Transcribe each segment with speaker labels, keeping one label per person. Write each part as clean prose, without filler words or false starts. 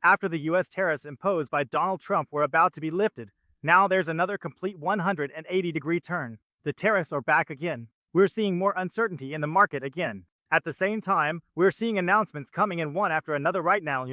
Speaker 1: After the US tariffs imposed by Donald Trump were about to be lifted, now there's another complete 180-degree turn. The tariffs are back again. We're seeing more uncertainty in the market again. At the same time, we're seeing announcements coming in one after another right now,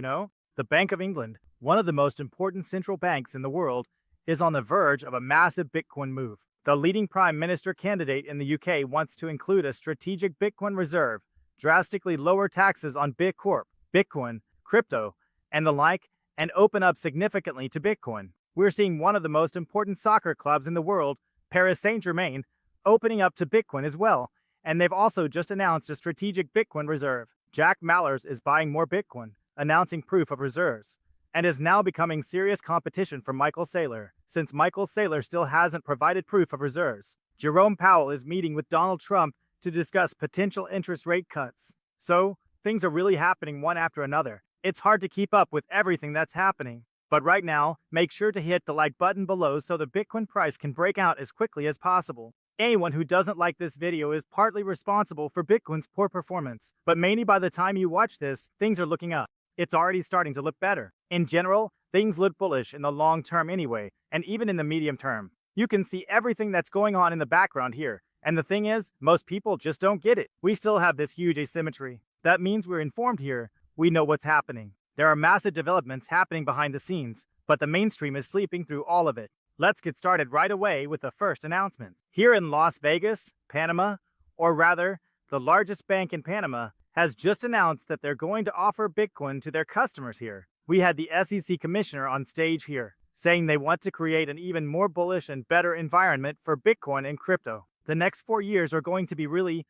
Speaker 1: The Bank of England, one of the most important central banks in the world, is on the verge of a massive Bitcoin move. The leading prime minister candidate in the UK wants to include a strategic Bitcoin reserve, drastically lower taxes on Bitcoin, crypto, and the like, and open up significantly to Bitcoin. We're seeing one of the most important soccer clubs in the world, Paris Saint-Germain, opening up to Bitcoin as well, and they've also just announced a strategic Bitcoin reserve. Jack Mallers is buying more Bitcoin, announcing proof of reserves, and is now becoming serious competition for Michael Saylor, since Michael Saylor still hasn't provided proof of reserves. Jerome Powell is meeting with Donald Trump to discuss potential interest rate cuts. So, things are really happening one after another. It's hard to keep up with everything that's happening. But right now, make sure to hit the like button below so the Bitcoin price can break out as quickly as possible. Anyone who doesn't like this video is partly responsible for Bitcoin's poor performance, but mainly by the time you watch this, things are looking up. It's already starting to look better. In general, things look bullish in the long term anyway, and even in the medium term. You can see everything that's going on in the background here, and the thing is, most people just don't get it. We still have this huge asymmetry. That means we're informed here. We know what's happening. There are massive developments happening behind the scenes, but the mainstream is sleeping through all of it. Let's get started right away with the first announcement. Here in Las Vegas, Panama, or rather, the largest bank in Panama, has just announced that they're going to offer Bitcoin to their customers here. We had the SEC commissioner on stage here, saying they want to create an even more bullish and better environment for Bitcoin and crypto. The next 4 years are going to be really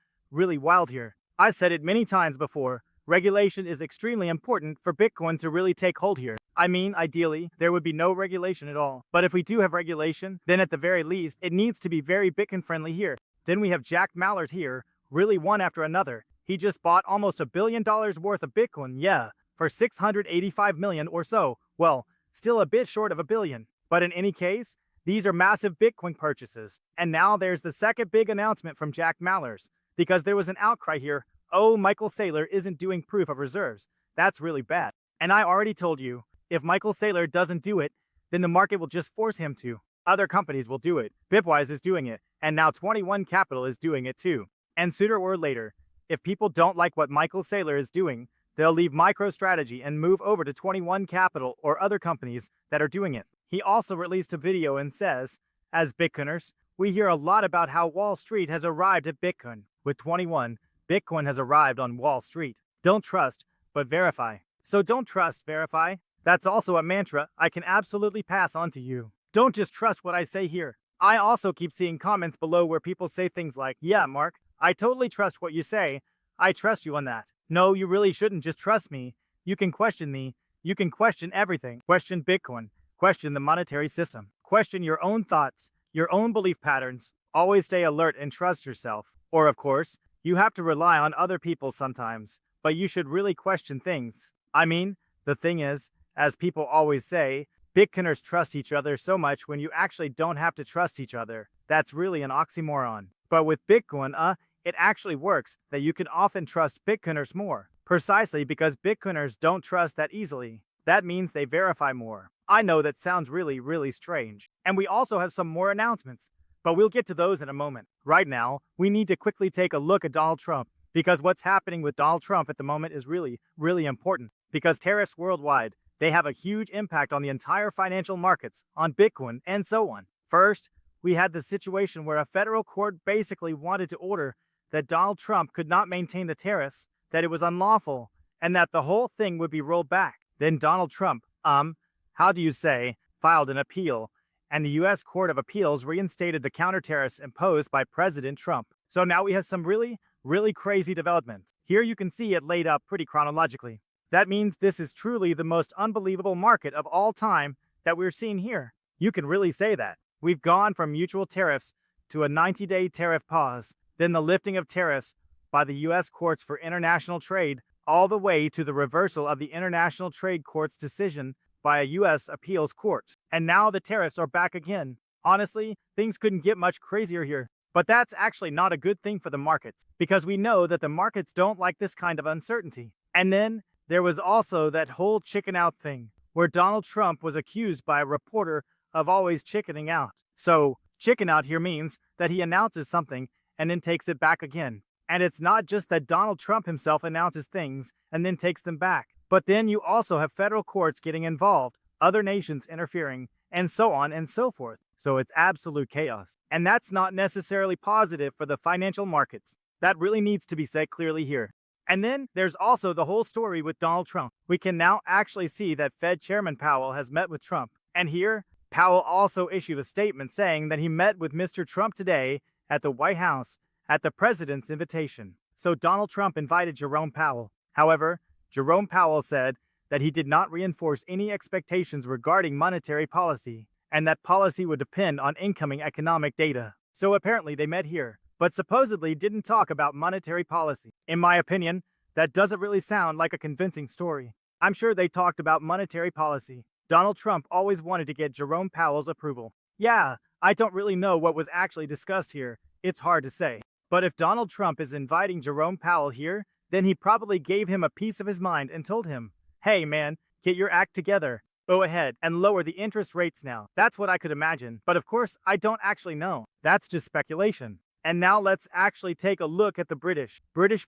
Speaker 1: wild here. I said it many times before, regulation is extremely important for Bitcoin to really take hold here. I mean, ideally, there would be no regulation at all. But if we do have regulation, then at the very least, it needs to be very Bitcoin friendly here. Then we have Jack Mallers here, really one after another. He just bought almost $1 billion worth of Bitcoin, for 685 million or so. Well, still a bit short of $1 billion. But in any case, these are massive Bitcoin purchases. And now there's the second big announcement from Jack Mallers, because there was an outcry here. Oh, Michael Saylor isn't doing proof of reserves. That's really bad. And I already told you, if Michael Saylor doesn't do it, then the market will just force him to. Other companies will do it. Bitwise is doing it, and now 21 Capital is doing it too. And sooner or later, if people don't like what Michael Saylor is doing, they'll leave MicroStrategy and move over to 21 Capital or other companies that are doing it. He also released a video and says, as Bitcoiners, we hear a lot about how Wall Street has arrived at Bitcoin. With 21, Bitcoin has arrived on Wall Street. Don't trust, but verify. So don't trust, verify. That's also a mantra I can absolutely pass on to you. Don't just trust what I say here. I also keep seeing comments below where people say things like, yeah, Mark, I totally trust what you say. I trust you on that. No, you really shouldn't just trust me. You can question me. You can question everything. Question Bitcoin. Question the monetary system. Question your own thoughts, your own belief patterns. Always stay alert and trust yourself. Or, of course, you have to rely on other people sometimes, but you should really question things. I mean, the thing is, as people always say, Bitcoiners trust each other so much when you actually don't have to trust each other. That's really an oxymoron. But with Bitcoin, it actually works that you can often trust Bitcoiners more, precisely because Bitcoiners don't trust that easily. That means they verify more. I know that sounds really strange. And we also have some more announcements, but we'll get to those in a moment. Right now, we need to quickly take a look at Donald Trump, because what's happening with Donald Trump at the moment is really important, because tariffs worldwide, they have a huge impact on the entire financial markets, on Bitcoin, and so on. First, we had the situation where a federal court basically wanted to order that Donald Trump could not maintain the tariffs, that it was unlawful, and that the whole thing would be rolled back. Then Donald Trump, filed an appeal, and the U.S. Court of Appeals reinstated the counter tariffs imposed by President Trump. So now we have some really crazy developments. Here you can see it laid out pretty chronologically. That means this is truly the most unbelievable market of all time that we're seeing here. You can really say that. We've gone from mutual tariffs to a 90-day tariff pause, then the lifting of tariffs by the U.S. Courts for International Trade, all the way to the reversal of the International Trade Court's decision by a U.S. appeals court. And now the tariffs are back again. Honestly, things couldn't get much crazier here. But that's actually not a good thing for the markets, because we know that the markets don't like this kind of uncertainty. And then there was also that whole chicken out thing, where Donald Trump was accused by a reporter of always chickening out. So, chicken out here means that he announces something and then takes it back again. And it's not just that Donald Trump himself announces things and then takes them back, but then you also have federal courts getting involved, other nations interfering, and so on and so forth. So it's absolute chaos. And that's not necessarily positive for the financial markets. That really needs to be said clearly here. And then there's also the whole story with Donald Trump. We can now actually see that Fed Chairman Powell has met with Trump. And here, Powell also issued a statement saying that he met with Mr. Trump today at the White House at the president's invitation. So Donald Trump invited Jerome Powell. However, Jerome Powell said that he did not reinforce any expectations regarding monetary policy, and that policy would depend on incoming economic data. So apparently they met here, but supposedly didn't talk about monetary policy. In my opinion, that doesn't really sound like a convincing story. I'm sure they talked about monetary policy. Donald Trump always wanted to get Jerome Powell's approval. Yeah, I don't really know what was actually discussed here. It's hard to say. But if Donald Trump is inviting Jerome Powell here, then he probably gave him a piece of his mind and told him, hey man, get your act together. Go ahead and lower the interest rates now. That's what I could imagine. But of course, I don't actually know. That's just speculation. And now let's actually take a look at the British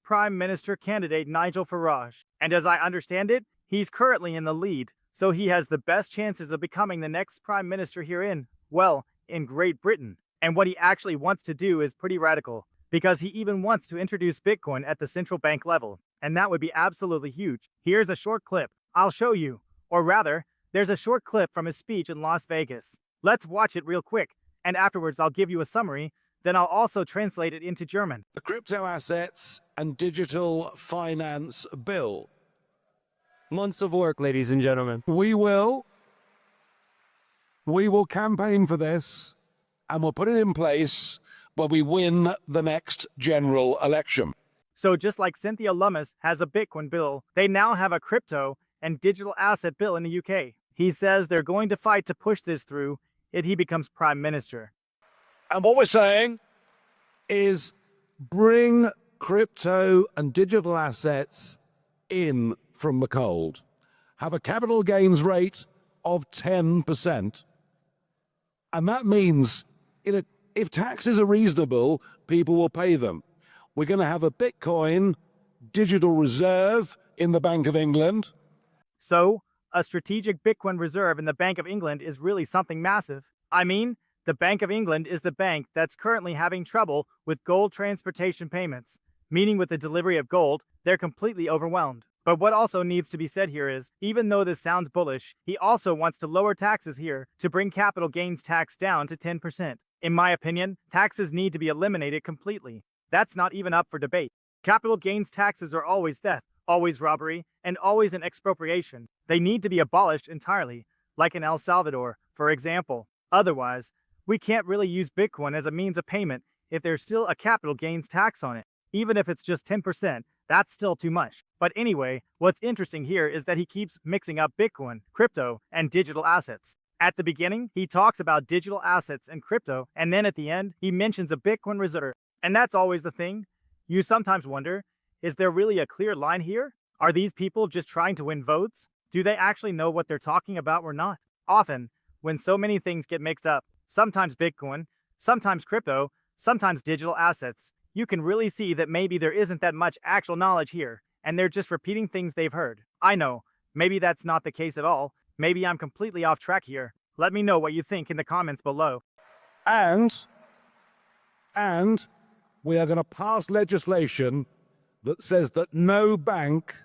Speaker 1: Prime Minister candidate Nigel Farage. And as I understand it, he's currently in the lead. So he has the best chances of becoming the next Prime Minister here in Great Britain. And what he actually wants to do is pretty radical, because he even wants to introduce Bitcoin at the central bank level. And that would be absolutely huge. Here's a short clip. I'll show you. Or rather, there's a short clip from his speech in Las Vegas. Let's watch it real quick, and afterwards I'll give you a summary, then I'll also translate it into German.
Speaker 2: The Crypto Assets and Digital Finance Bill.
Speaker 3: Months of work, ladies and gentlemen.
Speaker 2: We will campaign for this, and we'll put it in place when we win the next general election.
Speaker 1: So just like Cynthia Lummis has a Bitcoin bill, they now have a crypto and digital asset bill in the UK. He says they're going to fight to push this through if he becomes Prime Minister.
Speaker 2: And what we're saying is bring crypto and digital assets in from the cold. Have a capital gains rate of 10%. And that means, if taxes are reasonable, people will pay them. We're going to have a Bitcoin digital reserve in the Bank of England.
Speaker 1: So, a strategic Bitcoin reserve in the Bank of England is really something massive. I mean, the Bank of England is the bank that's currently having trouble with gold transportation payments, meaning with the delivery of gold, they're completely overwhelmed. But what also needs to be said here is, even though this sounds bullish, he also wants to lower taxes here to bring capital gains tax down to 10%. In my opinion, taxes need to be eliminated completely. That's not even up for debate. Capital gains taxes are always theft, always robbery, and always an expropriation. They need to be abolished entirely, like in El Salvador, for example. Otherwise, we can't really use Bitcoin as a means of payment if there's still a capital gains tax on it. Even if it's just 10%, that's still too much. But anyway, what's interesting here is that he keeps mixing up Bitcoin, crypto, and digital assets. At the beginning, he talks about digital assets and crypto, and then at the end, he mentions a Bitcoin reserve. And that's always the thing. You sometimes wonder, is there really a clear line here? Are these people just trying to win votes? Do they actually know what they're talking about or not? Often, when so many things get mixed up, sometimes Bitcoin, sometimes crypto, sometimes digital assets, you can really see that maybe there isn't that much actual knowledge here, and they're just repeating things they've heard. I know, maybe that's not the case at all. Maybe I'm completely off track here. Let me know what you think in the comments below.
Speaker 2: And we are going to pass legislation that says that no bank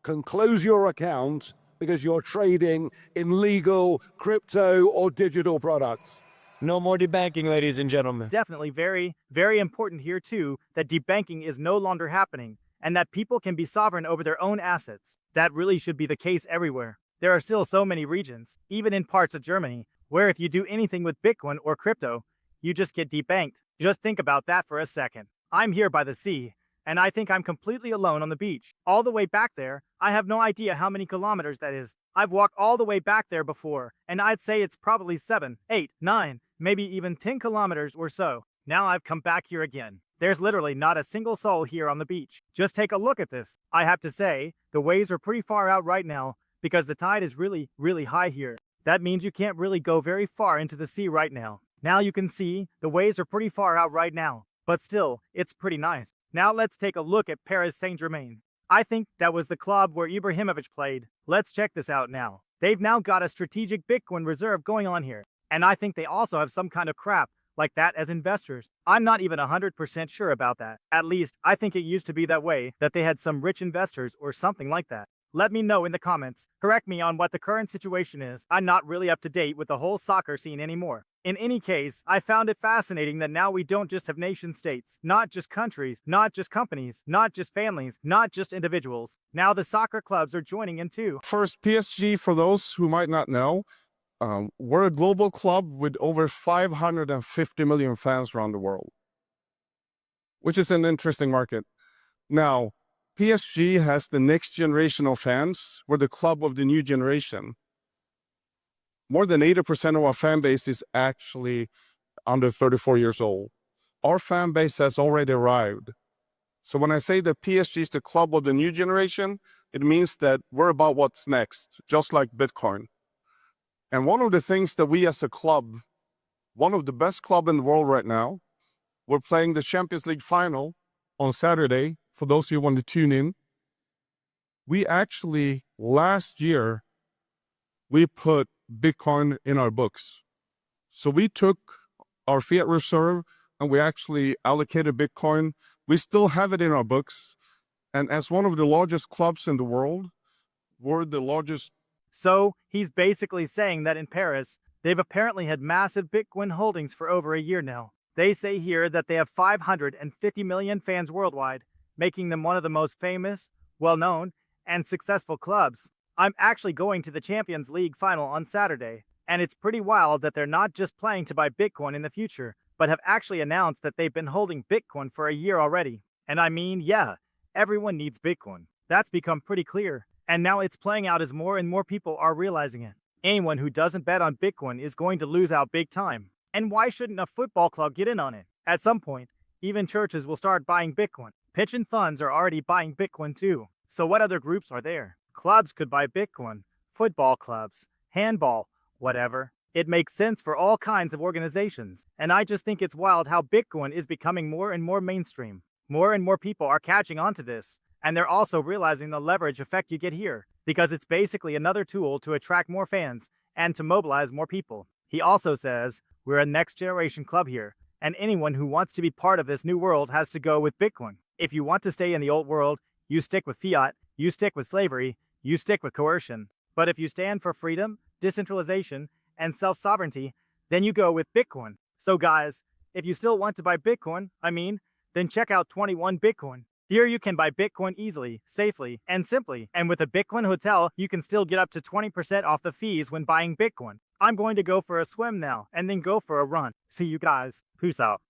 Speaker 2: can close your account because you're trading in legal crypto or digital products.
Speaker 3: No more debanking, ladies and gentlemen.
Speaker 1: Definitely very, very important here too that debanking is no longer happening and that people can be sovereign over their own assets. That really should be the case everywhere. There are still so many regions, even in parts of Germany, where if you do anything with Bitcoin or crypto, you just get debanked. Just think about that for a second. I'm here by the sea, and I think I'm completely alone on the beach. All the way back there, I have no idea how many kilometers that is. I've walked all the way back there before, and I'd say it's probably 7, 8, 9, maybe even 10 kilometers or so. Now I've come back here again. There's literally not a single soul here on the beach. Just take a look at this. I have to say, the waves are pretty far out right now because the tide is really, really high here. That means you can't really go very far into the sea right now. Now you can see the waves are pretty far out right now, but still, it's pretty nice. Now let's take a look at Paris Saint-Germain. I think that was the club where Ibrahimovic played. Let's check this out now. They've now got a strategic Bitcoin reserve going on here, and I think they also have some kind of crap like that as investors. I'm not even 100% sure about that. At least, I think it used to be that way, that they had some rich investors or something like that. Let me know in the comments. Correct me on what the current situation is. I'm not really up to date with the whole soccer scene anymore. In any case, I found it fascinating that now we don't just have nation states, not just countries, not just companies, not just families, not just individuals. Now the soccer clubs are joining in too.
Speaker 4: First, PSG, for those who might not know, we're a global club with over 550 million fans around the world, which is an interesting market. Now, PSG has the next generation of fans. We're the club of the new generation. More than 80% of our fan base is actually under 34 years old. Our fan base has already arrived. So when I say that PSG is the club of the new generation, it means that we're about what's next, just like Bitcoin. And one of the things that we as a club, one of the best club in the world right now, we're playing the Champions League final on Saturday. For those of you who want to tune in, we actually, last year, we put Bitcoin in our books. So we took our fiat reserve and we actually allocated Bitcoin. We still have it in our books. And as one of the largest clubs in the world, we're the largest.
Speaker 1: So, he's basically saying that in Paris, they've apparently had massive Bitcoin holdings for over a year now. They say here that they have 550 million fans worldwide, making them one of the most famous, well-known, and successful clubs. I'm actually going to the Champions League final on Saturday, and it's pretty wild that they're not just planning to buy Bitcoin in the future, but have actually announced that they've been holding Bitcoin for a year already. And I mean, yeah, everyone needs Bitcoin. That's become pretty clear. And now it's playing out as more and more people are realizing it. Anyone who doesn't bet on Bitcoin is going to lose out big time. And why shouldn't a football club get in on it? At some point, even churches will start buying Bitcoin. Pension funds are already buying Bitcoin too. So what other groups are there? Clubs could buy Bitcoin, football clubs, handball, whatever. It makes sense for all kinds of organizations. And I just think it's wild how Bitcoin is becoming more and more mainstream. More and more people are catching on to this. And they're also realizing the leverage effect you get here, because it's basically another tool to attract more fans and to mobilize more people. He also says, we're a next generation club here, and anyone who wants to be part of this new world has to go with Bitcoin. If you want to stay in the old world, you stick with fiat, you stick with slavery, you stick with coercion. But if you stand for freedom, decentralization, and self-sovereignty, then you go with Bitcoin. So guys, if you still want to buy Bitcoin, then check out 21 Bitcoin. Here you can buy Bitcoin easily, safely, and simply. And with a Bitcoin hotel, you can still get up to 20% off the fees when buying Bitcoin. I'm going to go for a swim now, and then go for a run. See you guys. Peace out.